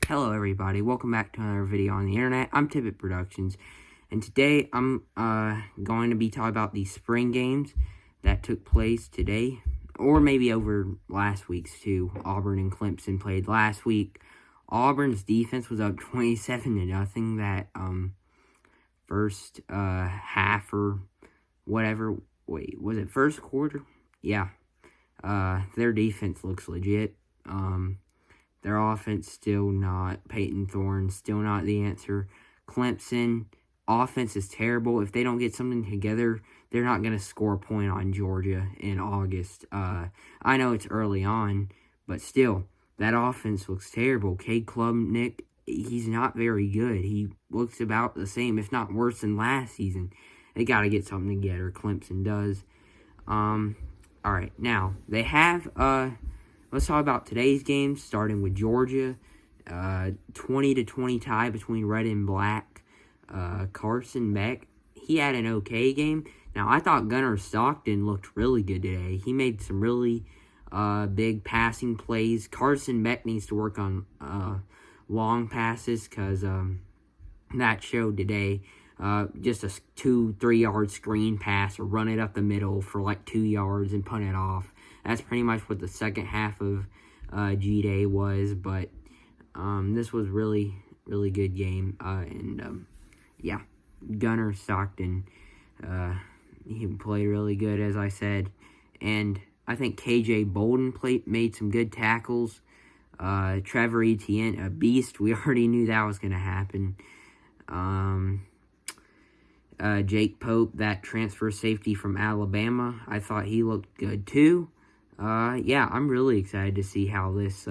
Hello everybody, welcome back to another video on the internet. I'm Tippett Productions, and today I'm going to be talking about the spring games that took place today, or maybe over last week's too. Auburn and Clemson played last week. Auburn's defense was up 27-0 that first half or whatever. Wait, was it first quarter? Yeah. Their defense looks legit. Their offense still not. Peyton Thorne still not the answer. Clemson offense is terrible. If they don't get something together, they're not going to score a point on Georgia in August. I know it's early on, but still, that offense looks terrible. Cade Klubnik, he's not very good. He looks about the same, if not worse than last season. They got to get something together. Clemson does. All right, now they have let's talk about today's games, starting with Georgia. 20-20 tie between red and black. Carson Beck, he had an okay game. Now, I thought Gunnar Stockton looked really good today. He made some really big passing plays. Carson Beck needs to work on long passes because that showed today. Just a 2-3 yard screen pass or run it up the middle for like 2 yards and punt it off. That's pretty much what the second half of G-Day was, but this was really good game. Yeah, Gunnar Stockton, he played really good, as I said, and I think KJ Bolden made some good tackles. Trevor Etienne, a beast. We already knew that was going to happen. Jake Pope, that transfer safety from Alabama, I thought he looked good too. Yeah, I'm really excited to see how this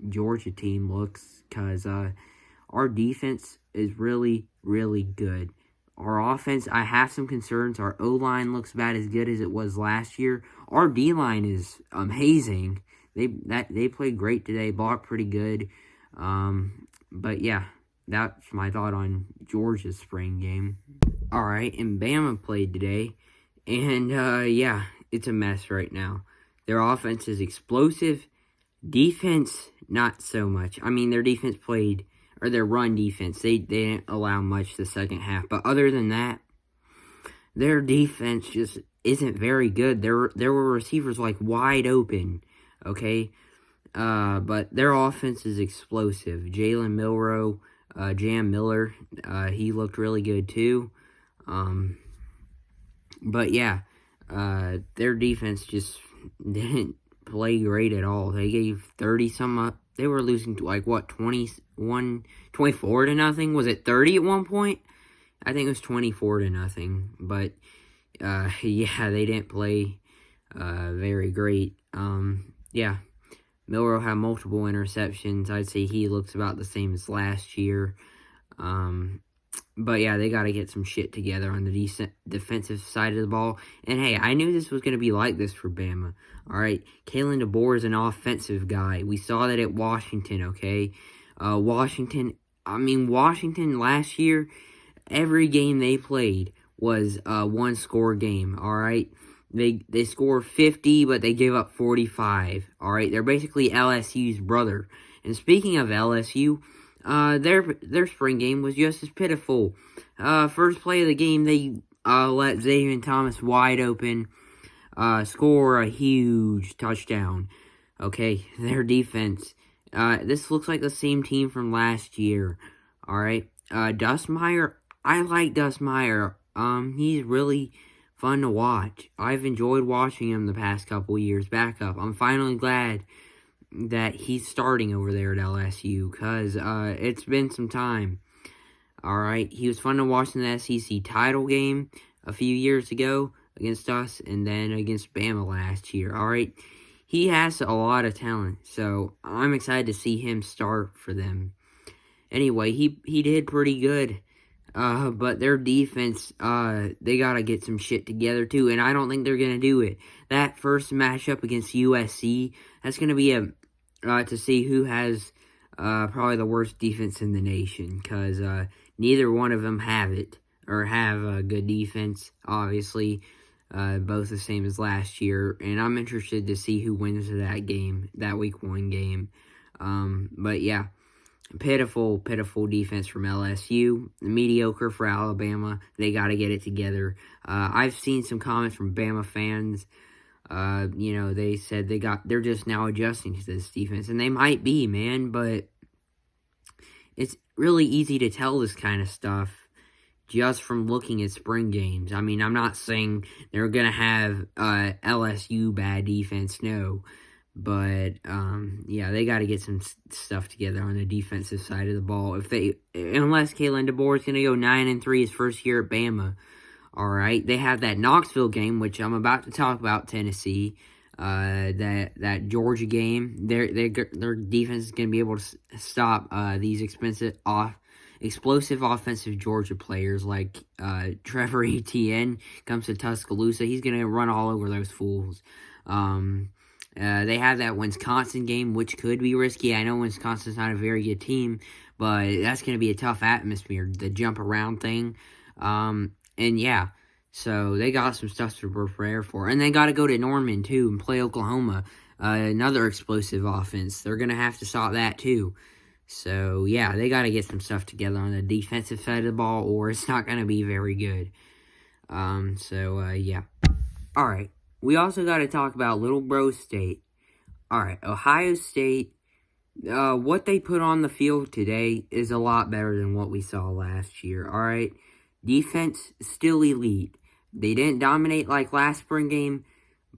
Georgia team looks because our defense is really good. Our offense, I have some concerns. Our O-line looks about as good as it was last year. Our D-line is amazing. They played great today, blocked pretty good. But yeah, that's my thought on Georgia's spring game. All right, and Bama played today, and yeah, it's a mess right now. Their offense is explosive. Defense, not so much. I mean, their defense played, or their run defense, they didn't allow much the second half. But other than that, their defense just isn't very good. There were receivers like wide open, okay? But their offense is explosive. Jalen Milroe, Jam Miller, he looked really good too. But yeah, their defense just didn't play great at all. They gave 30-some up. They were losing to like, what, 24-0? Was it 30 at one point? I think it was 24-0. But, yeah, they didn't play very great. Yeah, Milroe had multiple interceptions. I'd say he looks about the same as last year. But yeah, they got to get some shit together on the defensive side of the ball. And hey, I knew this was going to be like this for Bama. All right, Kalen DeBoer is an offensive guy. We saw that at Washington, okay? Washington last year, every game they played was a one-score game, all right? They scored 50, but they gave up 45, all right? They're basically LSU's brother. And speaking of LSU, their spring game was just as pitiful. First play of the game, they let Xavier Thomas wide open, score a huge touchdown. Okay, their defense. This looks like the same team from last year. Alright, Dustmeyer, I like Dustmeyer. He's really fun to watch. I've enjoyed watching him the past couple years back up. I'm finally glad that he's starting over there at LSU, because it's been some time. Alright, he was fun to watch in the SEC title game a few years ago against us, and then against Bama last year. Alright, he has a lot of talent, so I'm excited to see him start for them. Anyway, he did pretty good, but their defense, they gotta get some shit together too, and I don't think they're gonna do it. That first matchup against USC, that's gonna be to see who has probably the worst defense in the nation, because neither one of them have it, or have a good defense, obviously, both the same as last year, and I'm interested to see who wins that game, that week 1 game. But yeah, pitiful defense from LSU. Mediocre for Alabama. They got to get it together. I've seen some comments from Bama fans. They said they're just now adjusting to this defense, and they might be, man, but it's really easy to tell this kind of stuff just from looking at spring games. I mean, I'm not saying they're going to have LSU bad defense, no. But, they got to get some stuff together on the defensive side of the ball. Unless Kalen DeBoer is going to go 9-3 his first year at Bama. All right, they have that Knoxville game, which I'm about to talk about. Tennessee, that Georgia game. Their defense is going to be able to stop these explosive offensive Georgia players like Trevor Etienne comes to Tuscaloosa. He's going to run all over those fools. They have that Wisconsin game, which could be risky. I know Wisconsin's not a very good team, but that's going to be a tough atmosphere, the jump around thing. So they got some stuff to prepare for. And they got to go to Norman, too, and play Oklahoma. Another explosive offense. They're going to have to stop that, too. So, yeah, they got to get some stuff together on the defensive side of the ball, or it's not going to be very good. All right. We also got to talk about Little Bro State. All right, Ohio State, what they put on the field today is a lot better than what we saw last year, all right? Defense, still elite. They didn't dominate like last spring game,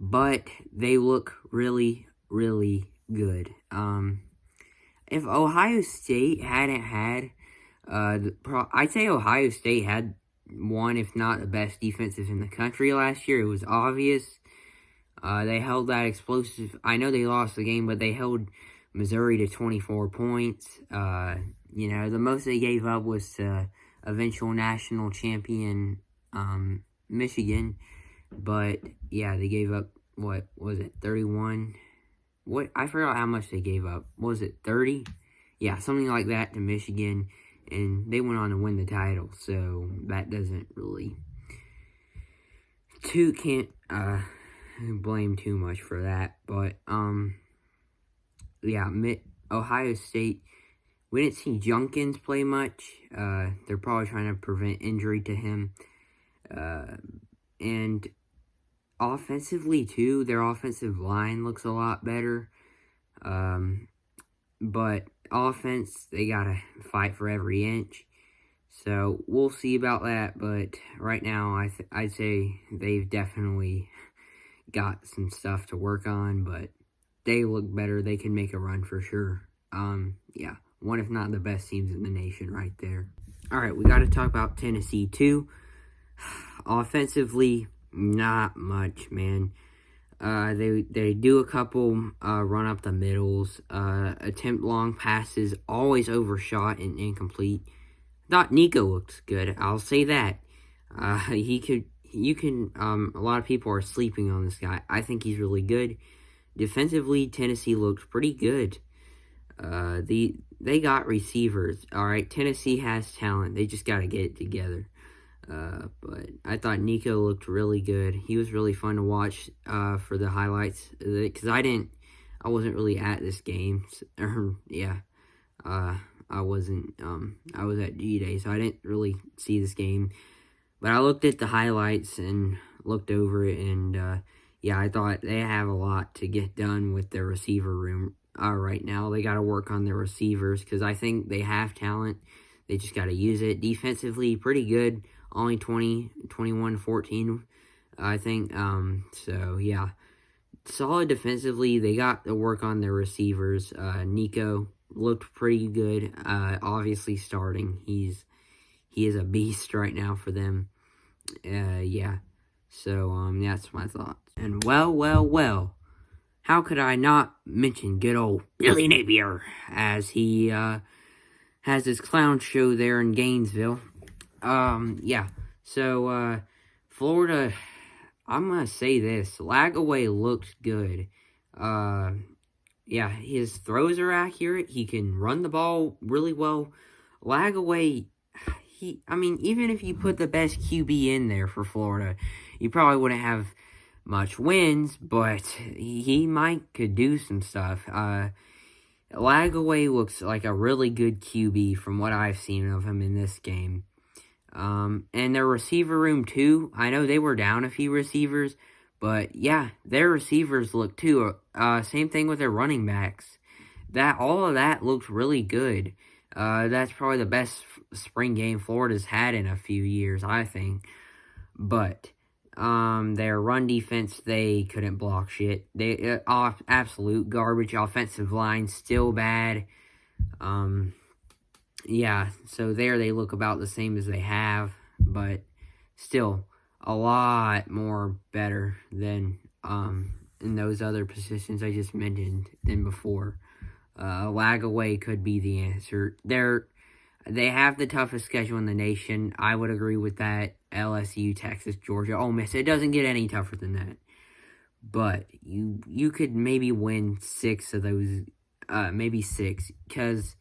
but they look really, really good. If Ohio State hadn't had, I'd say Ohio State had one, if not the best defenses in the country last year. It was obvious. They held that explosive. I know they lost the game, but they held Missouri to 24 points. The most they gave up was eventual national champion Michigan. But, yeah, they gave up, 31? I forgot how much they gave up. Was it 30? Yeah, something like that to Michigan. And they went on to win the title. So, that doesn't really... Can't blame too much for that. But, Ohio State... We didn't see Junkins play much. They're probably trying to prevent injury to him. And offensively, too, their offensive line looks a lot better. But offense, they got to fight for every inch. So we'll see about that. But right now, I'd say they've definitely got some stuff to work on. But they look better. They can make a run for sure. One, if not the best teams in the nation right there. All right, we got to talk about Tennessee, too. Offensively, not much, man. They do a couple run up the middles, attempt long passes, always overshot and incomplete. Thought Nico looked good. I'll say that. A lot of people are sleeping on this guy. I think he's really good. Defensively, Tennessee looked pretty good. They got receivers, all right. Tennessee has talent. They just got to get it together. But I thought Nico looked really good. He was really fun to watch for the highlights because I wasn't really at this game. I wasn't. I was at G-Day, so I didn't really see this game. But I looked at the highlights and looked over it, and I thought they have a lot to get done with their receiver room. Right now, they got to work on their receivers because I think they have talent. They just got to use it. Defensively, pretty good. Only 21-14, I think. Solid defensively. They got to work on their receivers. Nico looked pretty good. Obviously starting. He is a beast right now for them. So, that's my thoughts. And well. How could I not mention good old Billy Napier as he has his clown show there in Gainesville? So Florida, I'm going to say this. Lagaway looked good. His throws are accurate. He can run the ball really well. Lagaway, even if you put the best QB in there for Florida, you probably wouldn't have much wins, but he could do some stuff. Lagaway looks like a really good QB from what I've seen of him in this game. And their receiver room, too. I know they were down a few receivers, but yeah, their receivers look too. Same thing with their running backs. All of that looked really good. That's probably the best spring game Florida's had in a few years, I think. But their run defense, they couldn't block shit. They absolute garbage. Offensive line still bad. Yeah, so there they look about the same as they have, but still a lot more better than in those other positions I just mentioned than before. Lagaway could be the answer. They have the toughest schedule in the nation. I would agree with that. LSU, Texas, Georgia, Ole Miss. It doesn't get any tougher than that. But you could maybe win 6 of those, maybe 6, because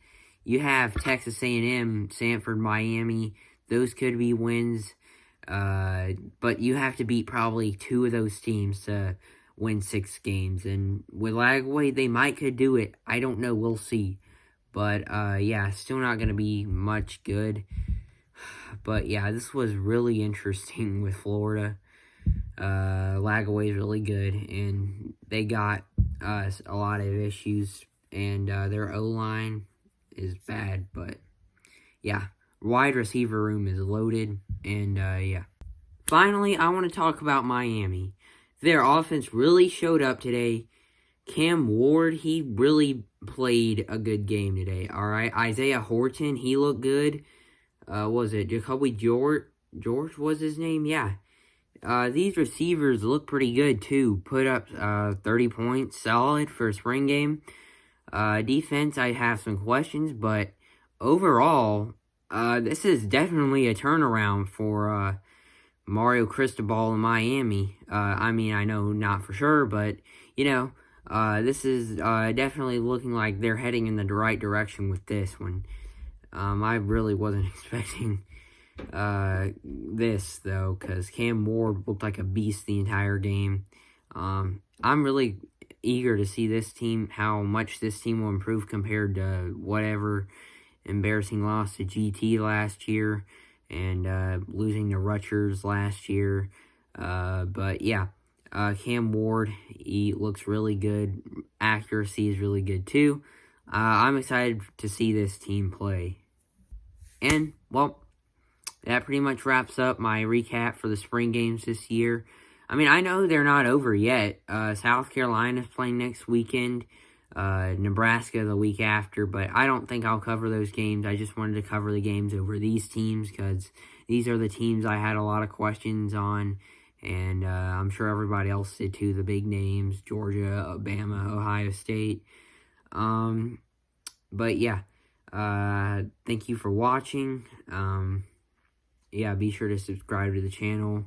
you have Texas A&M, Sanford, Miami. Those could be wins. But you have to beat probably 2 of those teams to win 6 games. And with Lagaway, they could do it. I don't know. We'll see. But, yeah, still not going to be much good. But, yeah, this was really interesting with Florida. Lagaway is really good, and they got a lot of issues, and their O-line is bad, but, yeah, wide receiver room is loaded, and, yeah. Finally, I want to talk about Miami. Their offense really showed up today. Cam Ward, he really played a good game today, all right? Isaiah Horton, he looked good. Was it Jacoby George was his name? Yeah. These receivers look pretty good, too. Put up 30 points, solid for a spring game. Defense, I have some questions, but overall, this is definitely a turnaround for Mario Cristobal in Miami. I mean, I know not for sure, but, you know, this is definitely looking like they're heading in the right direction with this one. I really wasn't expecting this, though, because Cam Ward looked like a beast the entire game. I'm really eager to see this team, how much this team will improve compared to whatever embarrassing loss to GT last year and losing to Rutgers last year. But, yeah, Cam Ward, he looks really good. Accuracy is really good, too. I'm excited to see this team play. And, well, that pretty much wraps up my recap for the spring games this year. I mean, I know they're not over yet. South Carolina's playing next weekend. Nebraska the week after. But I don't think I'll cover those games. I just wanted to cover the games over these teams because these are the teams I had a lot of questions on. And I'm sure everybody else did too. The big names, Georgia, Alabama, Ohio State. But yeah. Thank you for watching. Yeah, be sure to subscribe to the channel.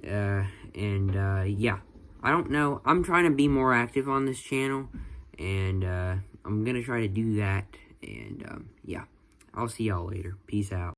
Yeah, I don't know. I'm trying to be more active on this channel, and I'm gonna try to do that. And yeah, I'll see y'all later. Peace out.